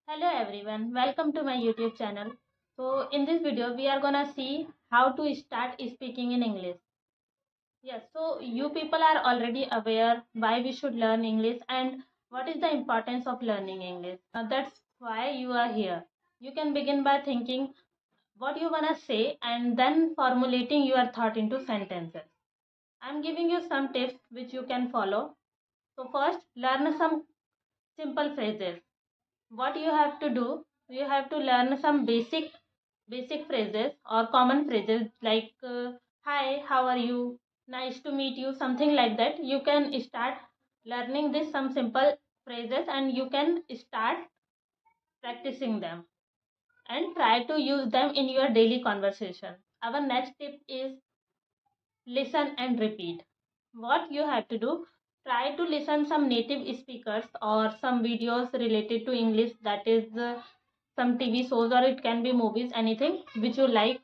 Hello everyone, welcome to my YouTube channel. So in this video we are gonna see how to start speaking in English. Yes, so you people are already aware why we should learn English and what is the importance of learning English. That's why you are here. You can begin by thinking what you wanna say and then formulating your thought into sentences. I'm giving you some tips which you can follow. So first, learn some simple phrases. What you have to do, you have to learn some basic phrases or common phrases like hi, how are you, nice to meet you, something like that. You can start learning this some simple phrases and you can start practicing them and try to use them in your daily conversation. Our next tip is listen and repeat. What you have to do, try to listen some native speakers or some videos related to English, that is some TV shows or it can be movies, anything which you like.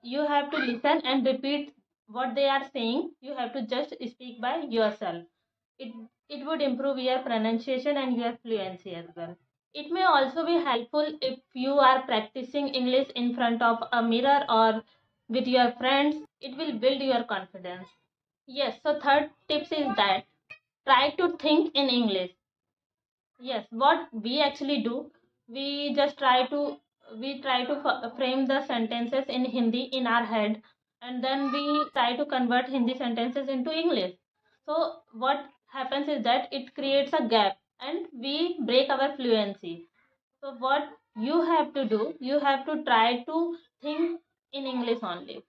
You have to listen and repeat what they are saying. You have to just speak by yourself. It would improve your pronunciation and your fluency as well. It may also be helpful if you are practicing English in front of a mirror or with your friends. It will build your confidence. Yes, so third tips is that try to think in English. Yes, what we actually do, we just try to frame the sentences in Hindi in our head, and then we try to convert Hindi sentences into English. So what happens is that it creates a gap and we break our fluency. So what you have to do, you have to try to think in English only.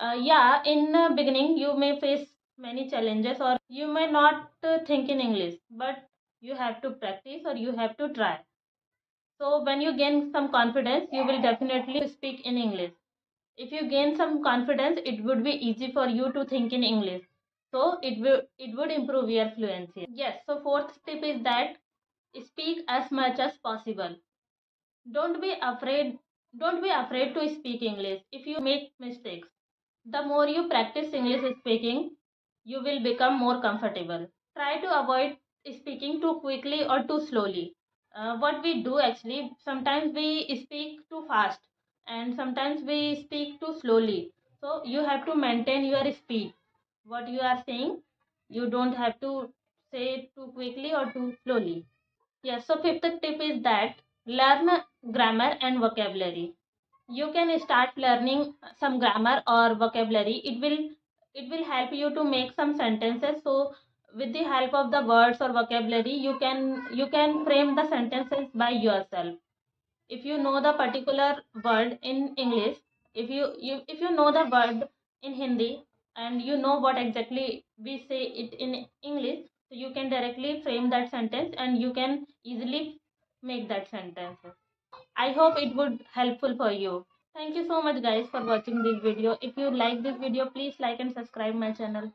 Yeah, in the beginning you may face many challenges or you may not think in English, but you have to practice or you have to try. So when you gain some confidence, you will definitely speak in English. If you gain some confidence, it would be easy for you to think in English. So it would improve your fluency. Yes, so fourth tip is that speak as much as possible. Don't be afraid don't be afraid to speak English if you make mistakes. The more you practice English speaking, you will become more comfortable. Try to avoid speaking too quickly or too slowly. What we do actually, sometimes we speak too fast and sometimes we speak too slowly. So you have to maintain your speed. What you are saying, you don't have to say it too quickly or too slowly. Yes, so fifth tip is that learn grammar and vocabulary. You can start learning some grammar or vocabulary. It will help you to make some sentences. So with the help of the words or vocabulary, you can frame the sentences by yourself. If you know the particular word in English, if you know the word in Hindi and you know what exactly we say it in English, so you can directly frame that sentence and you can easily make that sentence. I hope it would helpful for you. Thank you so much guys for watching this video. If you like this video, please like and subscribe my channel.